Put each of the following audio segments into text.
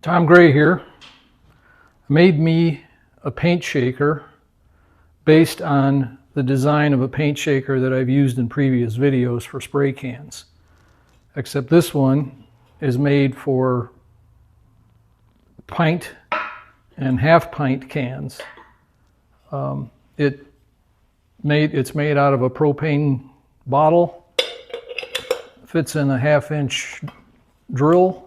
Tom Gray here. I made me a paint shaker based on the design of a paint shaker that I've used in previous videos for spray cans. Except this one is made for pint and half-pint cans. It's made out of a propane bottle, fits in a 1/2-inch drill,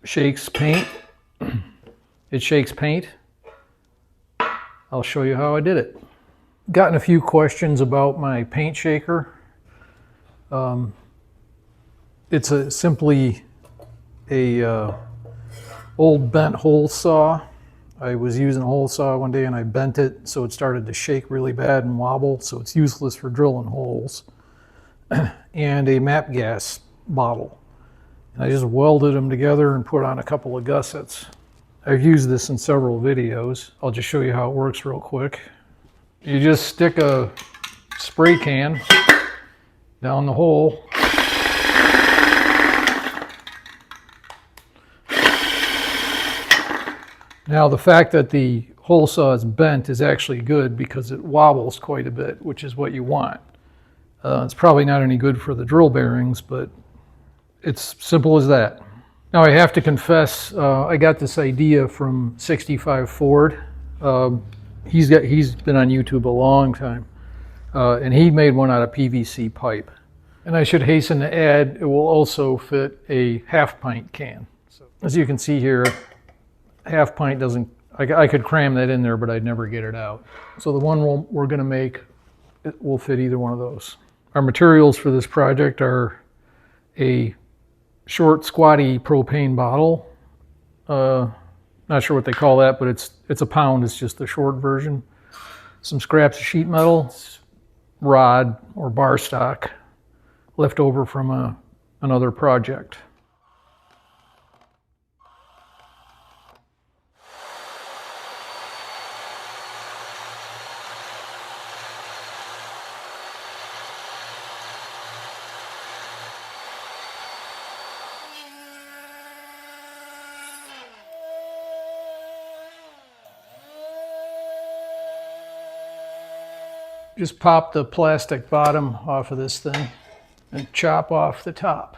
shakes paint. It shakes paint. I'll show you how I did it. Gotten a few questions about my paint shaker. It's simply a old bent hole saw. I was using a hole saw one day and I bent it so it started to shake really bad and wobble, so it's useless for drilling holes. And a MAP gas bottle. And I just welded them together and put on a couple of gussets. I've used this in several videos. I'll just show you how it works real quick. You just stick a spray can down the hole. Now the fact that the hole saw is bent is actually good because it wobbles quite a bit, which is what you want. It's probably not any good for the drill bearings, but it's simple as that. Now I have to confess, I got this idea from Sixtyfiveford. He's been on YouTube a long time, and he made one out of PVC pipe. And I should hasten to add, it will also fit a half-pint can. So, as you can see here, half-pint doesn't, I could cram that in there, but I'd never get it out. So the one we're going to make, it will fit either one of those. Our materials for this project are a short, squatty propane bottle. Not sure what they call that, but it's a pound. It's just the short version. Some scraps of sheet metal, rod or bar stock left over from another project. Just pop the plastic bottom off of this thing and chop off the top.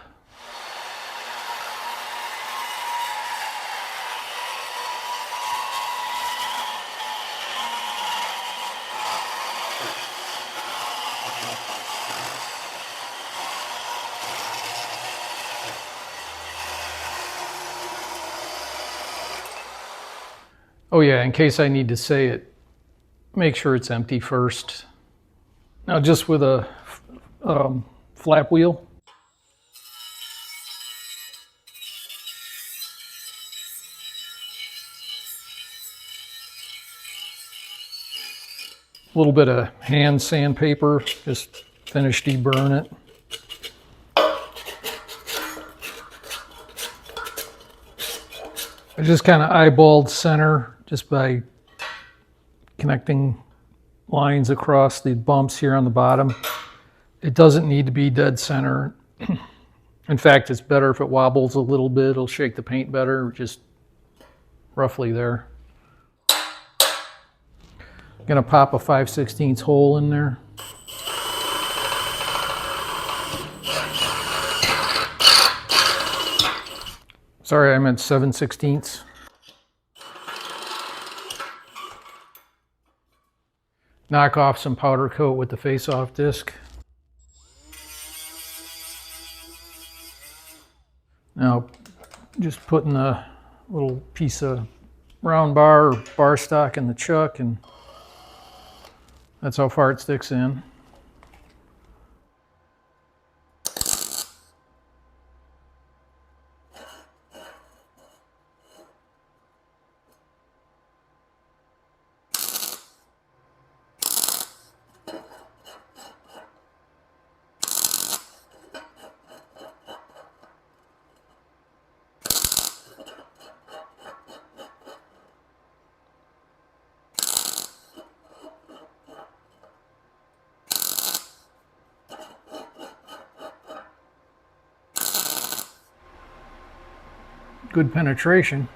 Oh yeah, in case I need to say it, make sure it's empty first. Now just with a flap wheel. A little bit of hand sandpaper, just finish deburring it. I just kind of eyeballed center just by connecting lines across the bumps here on the bottom. It doesn't need to be dead center. In fact, it's better if it wobbles a little bit. It'll shake the paint better, just roughly there. I'm gonna pop a 5/16 hole in there. Sorry, I meant 7/16. Knock off some powder coat with the face-off disc. Now, just putting a little piece of round bar or bar stock in the chuck, and that's how far it sticks in. good penetration.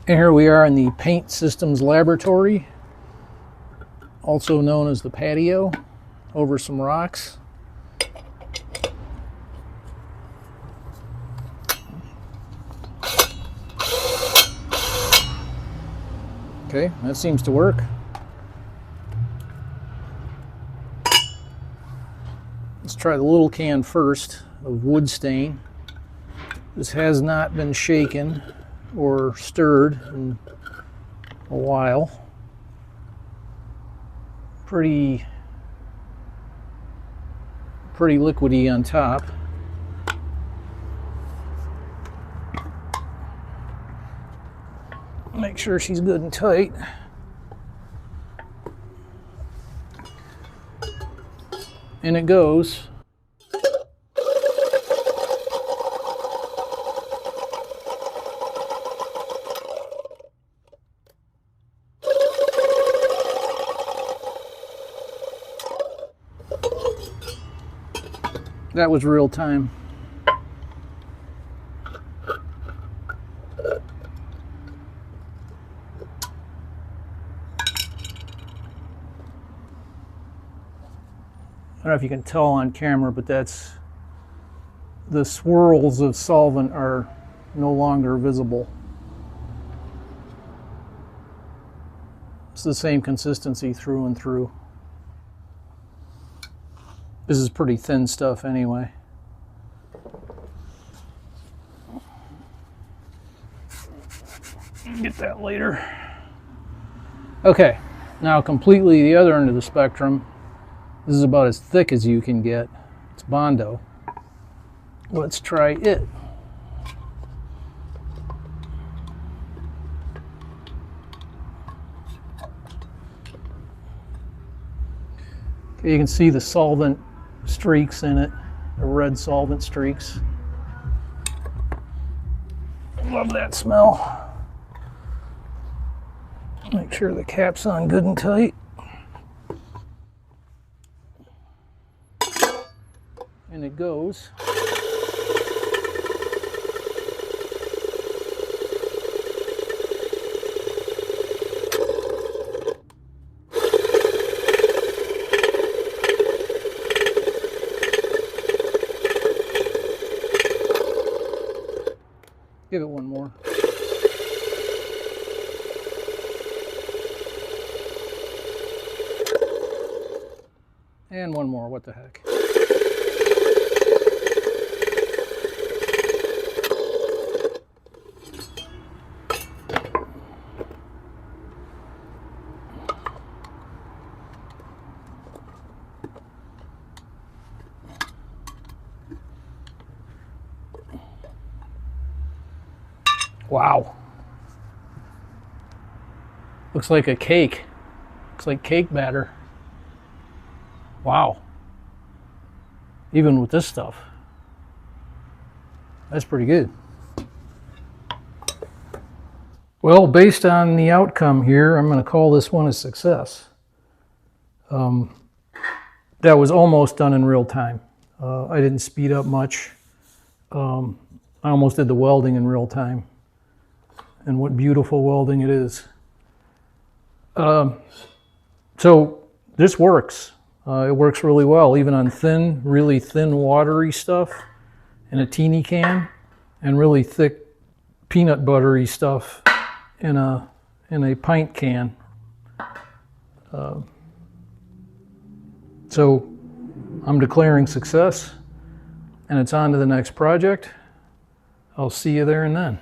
And here we are in the paint systems laboratory, also known as the patio, over some rocks. Okay, that seems to work. Let's try the little can first of wood stain. This has not been shaken or stirred in a while. Pretty liquidy on top. Make sure she's good and tight. And it goes. That was real time. I don't know if you can tell on camera, but that's the swirls of solvent are no longer visible. It's the same consistency through and through. This is pretty thin stuff anyway. Get that later. Okay, now completely the other end of the spectrum. This is about as thick as you can get. It's Bondo. Let's try it. Okay, you can see the solvent streaks in it, the red solvent streaks. Love that smell. Make sure the cap's on good and tight. And it goes. Give it one more. And one more, what the heck. Wow. Looks like a cake. Looks like cake batter. Wow. Even with this stuff. That's pretty good. Well, based on the outcome here, I'm going to call this one a success. That was almost done in real time. I didn't speed up much. I almost did the welding in real time. And what beautiful welding it is. So this works. It works really well, even on thin, really thin, watery stuff in a teeny can, and really thick peanut buttery stuff in a pint can. So I'm declaring success, and it's on to the next project. I'll see you there and then.